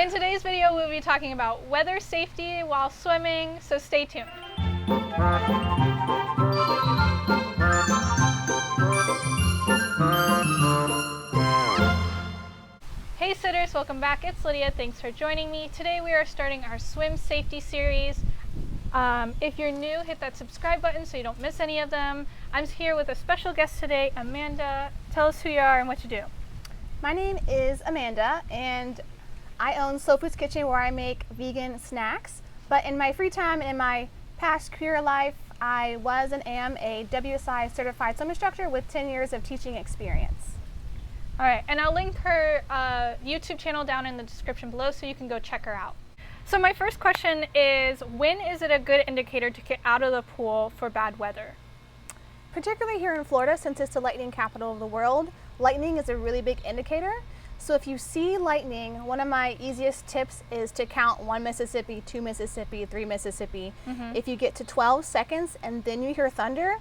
In today's video, we'll be talking about weather safety while swimming, so stay tuned. Hey sitters, welcome back. It's Lydia. Thanks for joining me. Today we are starting our swim safety series. If you're new, hit that subscribe button so you don't miss any of them. I'm here with a special guest today, Amanda. Tell us who you are and what you do. My name is Amanda, and I own Slow Foods Kitchen, where I make vegan snacks. But in my free time and in my past career life, I was and am a WSI certified swim instructor with 10 years of teaching experience. All right, and I'll link her YouTube channel down in the description below so you can go check her out. So my first question is, when is it a good indicator to get out of the pool for bad weather? Particularly here in Florida, since it's the lightning capital of the world, lightning is a really big indicator. So if you see lightning, one of my easiest tips is to count 1 Mississippi, 2 Mississippi, 3 Mississippi. If you get to 12 seconds and then you hear thunder,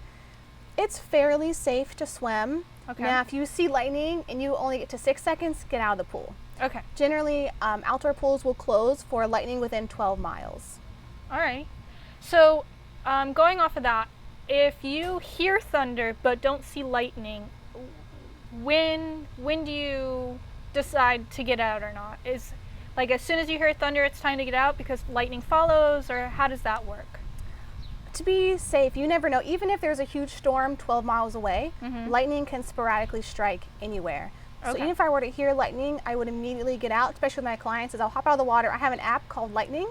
it's fairly safe to swim. Okay. Now, if you see lightning and you only get to 6 seconds, get out of the pool. Okay. Generally, outdoor pools will close for lightning within 12 miles. All right. So going off of that, if you hear thunder but don't see lightning, when do you decide to get out or not? Is like as soon as you hear thunder it's time to get out because lightning follows, or how does that work? To be safe, you never know. Even if there's a huge storm 12 miles away, lightning can sporadically strike anywhere. So even if I were to hear lightning, I would immediately get out, especially with my clients, is I'll hop out of the water. I have an app called Lightning,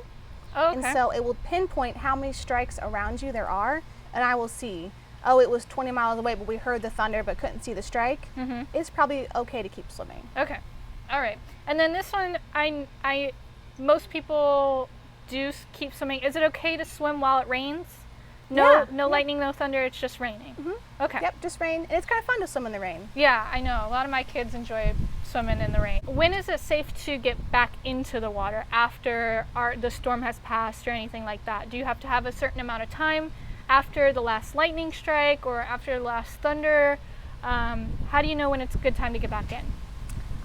and so it will pinpoint how many strikes around you there are, and I will see, oh, it was 20 miles away, but we heard the thunder but couldn't see the strike. It's probably okay to keep swimming. Okay. All right. And then this one, most people do keep swimming. Is it okay to swim while it rains? No lightning, no thunder, it's just raining. Okay. Yep, just rain. And it's kind of fun to swim in the rain. Yeah, I know. A lot of my kids enjoy swimming in the rain. When is it safe to get back into the water after the storm has passed or anything like that? Do you have to have a certain amount of time after the last lightning strike or after the last thunder? How do you know when it's a good time to get back in?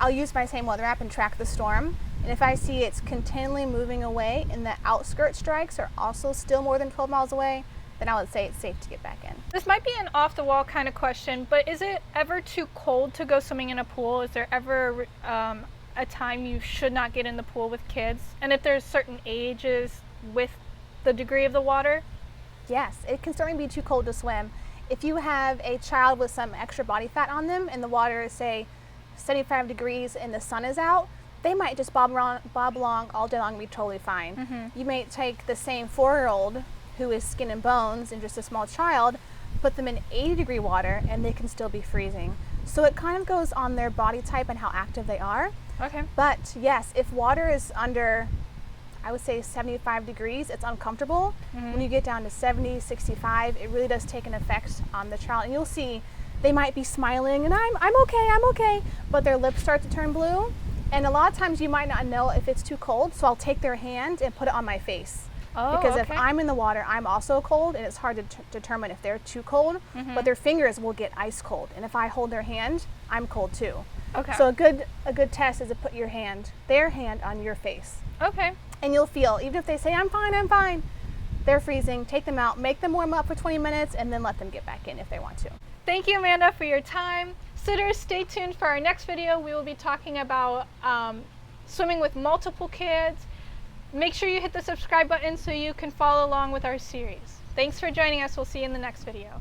I'll use my same weather app and track the storm. And if I see it's continually moving away and the outskirt strikes are also still more than 12 miles away, then I would say it's safe to get back in. This might be an off-the-wall kind of question, but is it ever too cold to go swimming in a pool? Is there ever a time you should not get in the pool with kids? And if there's certain ages with the degree of the water? Yes, it can certainly be too cold to swim. If you have a child with some extra body fat on them and the water is, say, 75 degrees and the sun is out, they might just bob along all day long and be totally fine. You may take the same 4-year-old who is skin and bones and just a small child, put them in 80-degree water and they can still be freezing. So it kind of goes on their body type and how active they are. Okay. But yes, if water is under, I would say 75 degrees, it's uncomfortable. When you get down to 70, 65, it really does take an effect on the child. And you'll see they might be smiling and I'm okay, but their lips start to turn blue. And a lot of times you might not know if it's too cold, so I'll take their hand and put it on my face. Because if I'm in the water, I'm also cold, and it's hard to determine if they're too cold, but their fingers will get ice cold. And if I hold their hand, I'm cold too. Okay. So a good test is to put their hand on your face. Okay. And you'll feel, even if they say, I'm fine, they're freezing, take them out, make them warm up for 20 minutes, and then let them get back in if they want to. Thank you, Amanda, for your time. Sitters, stay tuned for our next video. We will be talking about swimming with multiple kids. Make sure you hit the subscribe button so you can follow along with our series. Thanks for joining us. We'll see you in the next video.